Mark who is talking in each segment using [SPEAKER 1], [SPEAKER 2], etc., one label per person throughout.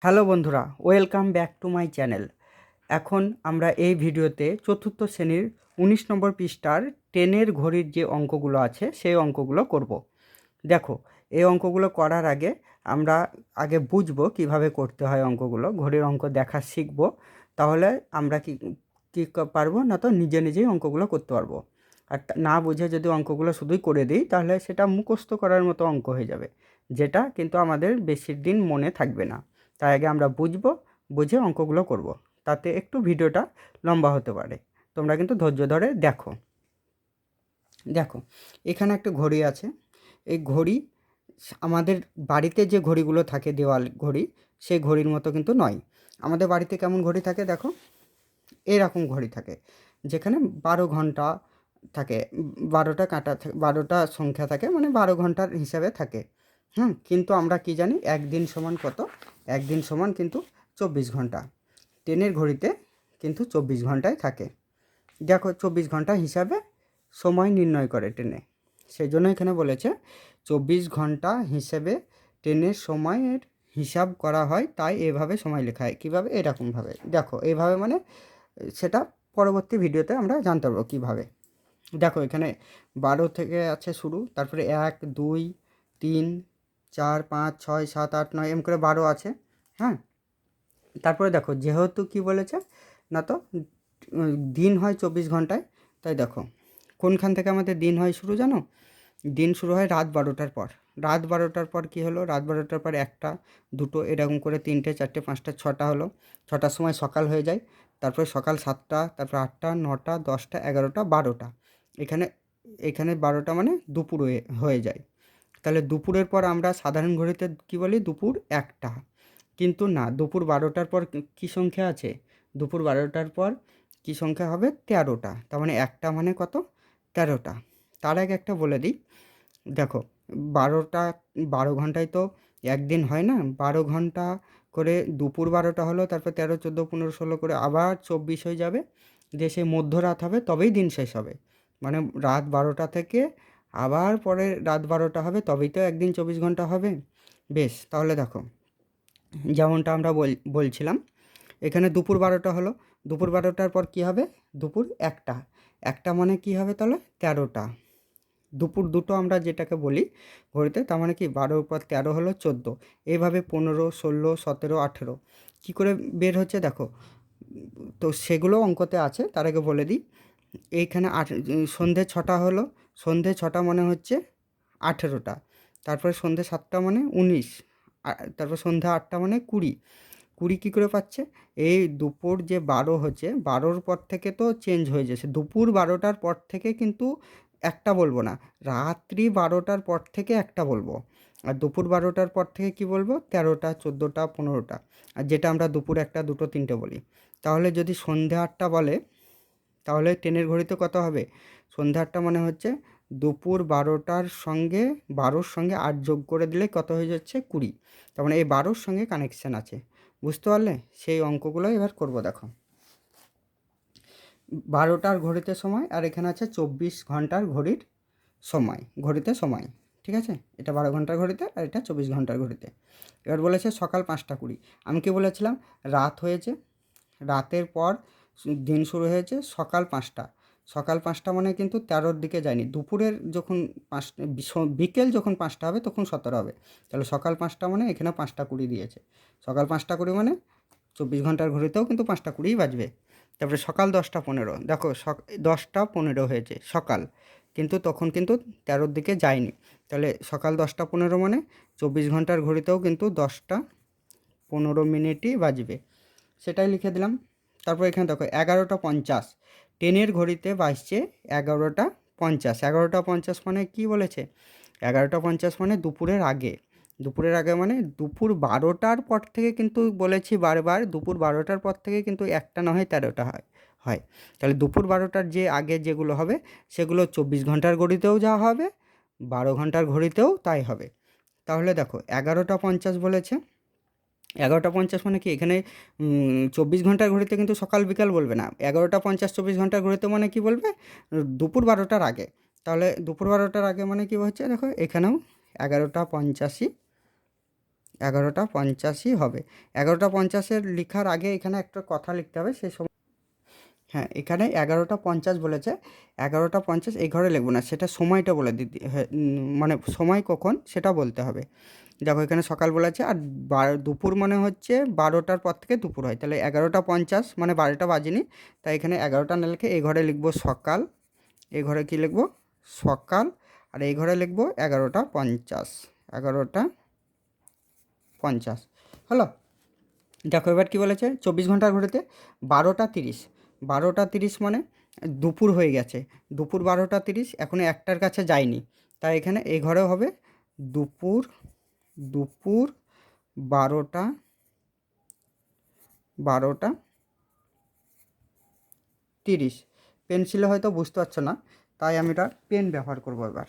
[SPEAKER 1] Hello বন্ধুরা, welcome back to my channel. এখন আমরা এই ভিডিওতে চতুর্থ শ্রেণীর ১৯ নম্বর পৃষ্ঠার 10-এর ঘড়ির যে অঙ্কগুলো আছে সেই অঙ্কগুলো করব। দেখো, এই অঙ্কগুলো করার আগে আমরা আগে বুঝবো কিভাবে করতে হয় অঙ্কগুলো, ঘড়ির অঙ্ক দেখা শিখব। তাহলে আমরা পারবো না, তো নিজে নিজেই অঙ্কগুলো করতে পারবো। আর না বুঝে যদি অঙ্কগুলো শুধুই করে দিই তাহলে সেটা মুখস্থ করার মতো অঙ্ক হয়ে যাবে, যেটা কিন্তু আমাদের বেশি দিন মনে থাকবে না। তাই আগে আমরা বুঝবো, বুঝে অঙ্কগুলো করব। তাতে একটু ভিডিওটা লম্বা হতে পারে, তোমরা কিন্তু ধৈর্য ধরে দেখো। দেখো, এখানে একটা ঘড়ি আছে। এই ঘড়ি আমাদের বাড়িতে যে ঘড়িগুলো থাকে, দেওয়াল ঘড়ি, সেই ঘড়ির মতো কিন্তু নয়। আমাদের বাড়িতে কেমন ঘড়ি থাকে দেখো, এরকম ঘড়ি থাকে যেখানে ১২ ঘন্টা থাকে, ১২টা কাঁটা থাকে, ১২টা সংখ্যা থাকে, মানে ১২ ঘন্টার হিসাবে থাকে। কিন্তু আমরা কি জানি একদিন সমান কত? একদিন সমান কিন্তু ২৪ ঘন্টা। ট্রেনের ঘড়িতে কিন্তু ২৪ ঘন্টায় থাকে। দেখো, ২৪ ঘন্টা হিসাবে সময় নির্ণয় করে ট্রেনে। সেই জন্য এখানে বলেছে ২৪ ঘন্টা হিসেবে ট্রেনের সময়ের হিসাব করা হয়, তাই এভাবে সময় লেখা হয়। কীভাবে? এরকমভাবে। দেখো, এইভাবে মানে সেটা পরবর্তী ভিডিওতে আমরা জানতে পারবো কীভাবে। দেখো, এখানে ১২ থেকে আছে শুরু, তারপরে ১, ২, ৩, ৪, ৫, ৬, ৭, ৮, ৯ এম করে ১২ আছে। হ্যাঁ, তারপরে দেখো, যেহেতু কি বলেছে না, তো দিন হয় ২৪ ঘন্টায়, তাই দেখো কোনখান থেকে আমাদের দিন হয় শুরু জানো? দিন শুরু হয় রাত ১২টার পর। রাত ১২টার পর কী হলো? রাত ১২টার পর ১টা, ২টো, এরকম করে ৩টে, ৪টে, ৫টা, ৬টা হলো। ৬টার সময় সকাল হয়ে যায়। তারপরে সকাল ৭টা, তারপর ৮টা, ৯টা, 10টা, 11টা, 12টা। এখানে এখানে 12টা মানে দুপুর হয়ে যায়। তাহলে দুপুরের পর আমরা সাধারণ ঘড়িতে কী বলি? দুপুর 1টা। কিন্তু না, দুপুর 12টার পর কী সংখ্যা আছে? দুপুর 12টার পর কী সংখ্যা হবে? 13টা। তার মানে 1টা মানে কত? 13টা। তার আগে একটা বলে দিই, দেখো, 12টা, 12 ঘন্টায় তো একদিন হয় না। 12 ঘন্টা করে দুপুর 12টা হলো, তারপর 13, 14, 15, 16 করে আবার 24 হয়ে যাবে। দিয়ে সেই মধ্যরাত হবে, তবেই দিন শেষ হবে। মানে রাত 12টা থেকে আবার পরে রাত 12টা হবে, তবেই তো একদিন 24 ঘন্টা হবে। বেশ, তাহলে দেখো, যেমনটা আমরা বলছিলাম, এখানে দুপুর 12টা হলো। দুপুর 12টার পর কী হবে? দুপুর 1টা। 1টা মানে কী হবে তাহলে? 13টা। দুপুর 2টো আমরা যেটাকে বলি ঘড়িতে, তার মানে কি 12 পর 13 হলো 14। এইভাবে 15, 16, 17, 18 কী করে বের হচ্ছে দেখো। তো সেগুলো অঙ্কতে আছে, তার আগে বলে দিই। এইখানে সন্ধে 6টা হলো। সন্ধে 6টা মানে হচ্ছে 18টা। তারপরে সন্ধে 7টা মানে 19। তারপর সন্ধ্যা 8টা মানে 20। 20 কী করে পাচ্ছে? এই দুপুর যে 12 হচ্ছে, 12র পর থেকে তো চেঞ্জ হয়ে যাচ্ছে। দুপুর 12টার পর থেকে কিন্তু একটা বলবো না, রাত্রি 12টার পর থেকে একটা বলবো। আর দুপুর 12টার পর থেকে কি বলবো? 13টা, 14টা, 15টা। আর যেটা আমরা দুপুর 1টা, 2টো, 3টে বলি। তাহলে যদি সন্ধ্যে 8টা বলে, তাহলে ট্রেনের ঘড়িতে কত হবে? সন্ধ্যে 8টা মানে হচ্ছে দুপুর 12টার সঙ্গে 12র সঙ্গে 8 যোগ করে দিলে কত হয়ে যাচ্ছে? 20। তার মানে এই 12র সঙ্গে কানেকশান আছে। বুঝতে পারলে? সেই অঙ্কগুলো এবার করব। দেখো, 12টার ঘড়িতে সময়, আর এখানে আছে 24 ঘন্টার ঘড়ির সময়, ঘড়িতে সময়। ঠিক আছে? এটা 12 ঘন্টার ঘড়িতে, আর এটা 24 ঘন্টার ঘড়িতে। এবার বলেছে সকাল 5টা 20। আমি কি বলেছিলাম? রাত হয়েছে, রাতের পর দিন শুরু হয়েছে সকাল 5টা। সকাল 5টা মানে কিন্তু 13র দিকে যায়নি। দুপুরের যখন বিকেল যখন 5টা হবে তখন 17 হবে। তাহলে সকাল 5টা মানে এখানে 5টা 20 দিয়েছে। সকাল 5টা 20 মানে 24 ঘন্টার ঘড়িতেও কিন্তু 5টা 20ই বাজবে। তারপরে সকাল 10টা 15। দেখো, 10টা 15 হয়েছে সকাল, কিন্তু তখন কিন্তু 13র দিকে যায়নি। তাহলে সকাল 10টা 15 মানে 24 ঘন্টার ঘড়িতেও কিন্তু 10টা 15 মিনিটই বাজবে। সেটাই লিখে দিলাম। তারপর এখানে দেখো 11টা 50। ট্রেনের ঘড়িতে বাজছে 11টা 50। 11টা 50 মানে কি বলেছে? 11টা 50 মানে দুপুরের আগে। দুপুরের আগে মানে দুপুর 12টার পর থেকে কিন্তু বলেছি বারবার, দুপুর 12টার পর থেকে কিন্তু একটা না হয় 13টা হয়। তাহলে দুপুর 12টার যে আগে যেগুলো হবে সেগুলো 24 ঘন্টার ঘড়িতেও যা হবে, 12 ঘন্টার ঘড়িতেও তাই হবে। তাহলে দেখো, 11টা 50 বলেছে। 11টা 50 মানে কি? এখানে 24 ঘন্টার ঘড়িতে কিন্তু সকাল বিকাল বলবে না। 11টা 50 24 ঘন্টার ঘড়িতে মানে কি বলবে? দুপুর 12টার আগে। তাহলে দুপুর 12টার আগে মানে কি হচ্ছে? দেখো, এখানেও 11টা 50ই 11:50ই হবে। 11:50 লেখার আগে এখানে একটা কথা লিখতে হবে, সেই সময় হ্যাঁ এখানে 11:50 বলেছে, 11:50 এই ঘরে লিখবো না, সেটা সময়টা বলে দিতে মানে সময় কখন সেটা বলতে হবে। দেখো এখানে সকাল বলেছে, আর দুপুর মানে হচ্ছে 12টার পর থেকে দুপুর হয়, তাহলে 11:50 মানে 12টা বাজেনি, তাই এখানে 11টা না লিখে এই ঘরে লিখবো সকাল, এই ঘরে কী লিখবো সকাল, আর এই ঘরে লিখবো 11:50, 11:50 হলো। দেখো এবার কী বলেছে, 24 ঘন্টার ঘড়িতে 12:30, 12:30 মানে দুপুর হয়ে গেছে, দুপুর 12:30, এখনও একটার কাছে যায়নি, তাই এখানে এই ঘরেও হবে দুপুর, দুপুর 12:30। পেন্সিলে হয়তো বুঝতে পারছো না, তাই আমি এটা পেন ব্যবহার করবো। এবার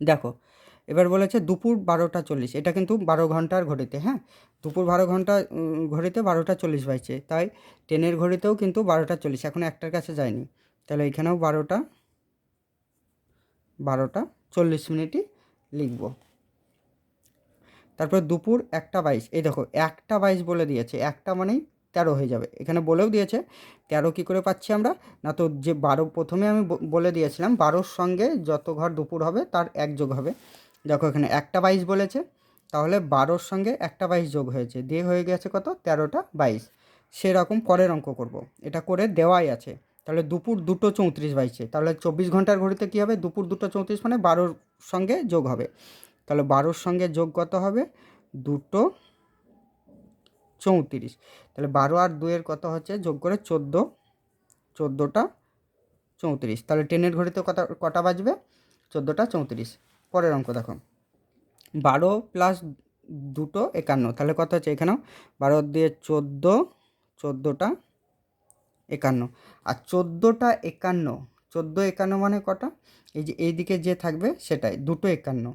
[SPEAKER 1] দেখো এবার বলেছে দুপুর 12:40, এটা কিন্তু 12 ঘন্টার ঘড়িতে, হ্যাঁ দুপুর 12 ঘন্টা ঘড়িতে 12:40 বাজছে, তাই ট্রেনের ঘড়িতেও কিন্তু 12:40, এখন একটার কাছে যায়নি, তাহলে এখানেও 12:40 লিখব। তারপর দুপুর 1:22, এই দেখো 1:22 বলে দিয়েছে, একটা মানেই 13 হয়ে যাবে, এখানে বলেও দিয়েছে 13 কী করে পাচ্ছি আমরা, না তো যে 12 প্রথমে আমি বলে দিয়েছিলাম 12র সঙ্গে যত ঘর দুপুর হবে তার এক যোগ হবে। দেখো এখানে 1:22 বলেছে, তাহলে 12র সঙ্গে 1:22 যোগ হয়েছে, দিয়ে হয়ে গেছে কত 13:22। সেরকম পরের অঙ্ক করব, এটা করে দেওয়াই আছে। তাহলে দুপুর 2:34 বাজছে, তাহলে 24 ঘন্টার ঘড়িতে কী হবে, দুপুর 2:34 মানে 12র সঙ্গে যোগ হবে, তাহলে 12র সঙ্গে যোগ কত হবে 2:34, তাহলে 12 আর 2-এর কত হচ্ছে, যোগ করে 14, 14:34, তাহলে ট্রেনের ঘড়িতে কটা বাজবে 14:34। পরের অঙ্ক দেখো 12 + 2 = 51, তাহলে কত হচ্ছে, এখানেও 12 দিয়ে 14, 14:51, আর 14:51, 14:51 মানে কটা, এই যে এইদিকে যে থাকবে সেটাই 2:51,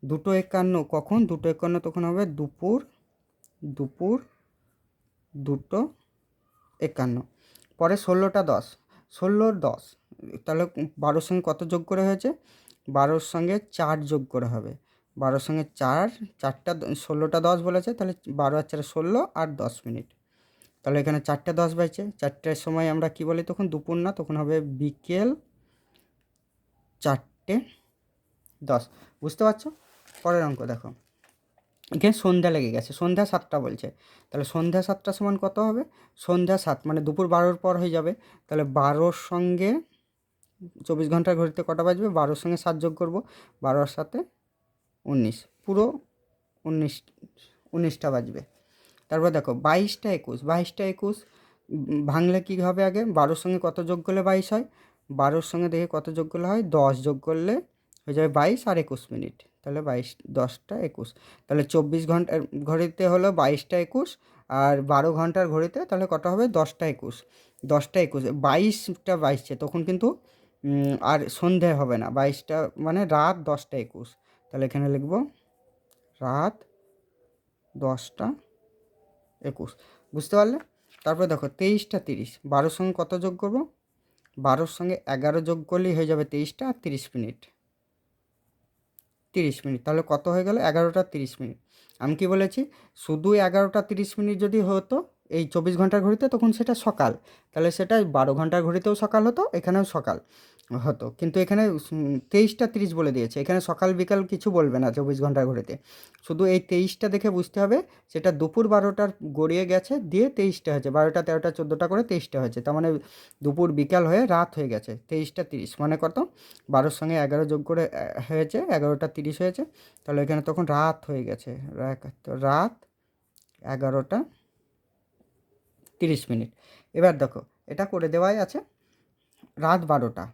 [SPEAKER 1] 2:51 কখন, 2:51 তখন হবে দুপুর, দুপুর 2:51। পরে 16:10, 16:10, তাহলে 12-র সঙ্গে কত যোগ করে হয়েছে, 12-র সঙ্গে 4 যোগ করে হবে, 12-র সঙ্গে 4, 4টা 16:10 বলেছে, তাহলে 12 আর 4 16 আর 10 মিনিট, তাহলে এখানে 4:10 বাজছে, 4টার সময় আমরা কি বলি তখন, দুপুর না, তখন হবে বিকেল 4:10। বুঝতে পারছো? পরের অঙ্ক দেখো, এখানে সন্ধ্যা লেগে গেছে, সন্ধ্যা 7টা বলছে, তাহলে সন্ধ্যা 7টা সমান কত হবে, সন্ধ্যা 7 মানে দুপুর 12র পর হয়ে যাবে, তাহলে 12র সঙ্গে 24 ঘন্টার ঘড়িতে কটা বাজবে, 12র সঙ্গে 7 যোগ করবো, 12 আর 7 19, পুরো 19, 19টা বাজবে। তারপর দেখো 22টা 21, 22টা 21 ভাঙলে কী হবে, আগে 12র সঙ্গে কত যোগ করলে 22 হয়, 12র সঙ্গে দেখে কত যোগ করলে হয়, 10 যোগ করলে হয়ে যাবে 22 আর 21 মিনিট, তাহলে 22, 10টা 21, তাহলে 24 ঘন্টার ঘড়িতে হলো 22টা 21, আর 12 ঘন্টার ঘড়িতে তাহলে কত হবে 10টা 21, 10টা 21, 22টা বাজছে তখন কিন্তু আর সন্ধে হবে না, 22টা মানে রাত 10টা 21, তাহলে এখানে লিখব রাত 10টা 21। বুঝতে পারলে? তারপরে দেখো 23টা 30, 12র সঙ্গে কত যোগ করব, 12র সঙ্গে 11 যোগ করলেই হয়ে যাবে 23টা আর 30 মিনিট, 30 মিনিট, তাহলে কত হয়ে গেল 11টা 30 মিনিট। আমি কি বলেছি, শুধু 11টা 30 মিনিট যদি হতো এই 24 ঘন্টার ঘড়িতে তখন সেটা সকাল, তাহলে সেটা 12 ঘন্টার ঘড়িতেও সকাল হতো, এখানেও সকাল হতো, কিন্তু এখানে 23টা 30 বলে দিয়েছে, এখানে সকাল বিকাল কিছু বলবে না 24 ঘন্টার ঘড়িতে, শুধু এই 23টা দেখে বুঝতে হবে সেটা দুপুর 12টার গড়িয়ে গেছে, দিয়ে 23টা হয়েছে, 12টা 13টা 14টা করে 23টা হয়েছে, তার মানে দুপুর বিকাল হয়ে রাত হয়ে গেছে, 23টা 30 মানে কত, 12র সঙ্গে 11 যোগ করে হয়েছে 11টা 30 হয়েছে, তাহলে এখানে তখন রাত হয়ে গেছে, রাত 11টা 30 মিনিট। এবার দেখো এটা করে দেওয়াই আছে, রাত 12টা,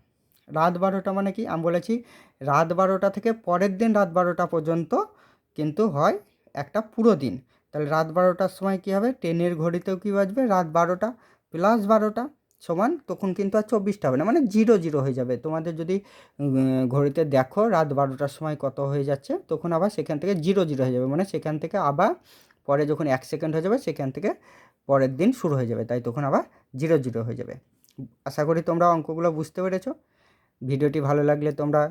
[SPEAKER 1] রাত 12টা মানে কি, আমি বলেছি রাত 12টা থেকে পরের দিন রাত 12টা পর্যন্ত কিন্তু হয় একটা পুরো দিন, তাহলে রাত 12টার সময় কী হবে, ট্রেনের ঘড়িতেও কী বাজবে রাত 12টা প্লাস 12টা সমান, তখন কিন্তু আর 24টা হবে না, মানে 0 হয়ে যাবে, তোমাদের যদি ঘড়িতে দেখো রাত 12টার সময় কত হয়ে যাচ্ছে, তখন আবার সেখান থেকে 0 হয়ে যাবে, মানে সেখান থেকে আবার পরে যখন 1 সেকেন্ড হয়ে যাবে সেখান থেকে পরের দিন শুরু হয়ে যাবে, তাই তখন আবার 0 হয়ে যাবে। আশা করি তোমরা অঙ্কগুলো বুঝতে পেরেছো। ভিডিওটি ভালো লাগলে তোমরা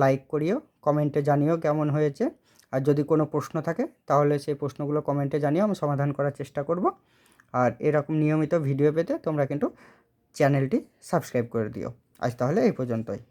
[SPEAKER 1] লাইক করিও, কমেন্টে জানিও কেমন হয়েছে, আর যদি কোনো প্রশ্ন থাকে তাহলে সেই প্রশ্নগুলো কমেন্টে জানিয়ে আমি সমাধান করার চেষ্টা করব। আর এরকম নিয়মিত ভিডিও পেতে তোমরা কিন্তু চ্যানেলটি সাবস্ক্রাইব করে দিও। আজ তাহলে এই পর্যন্তই।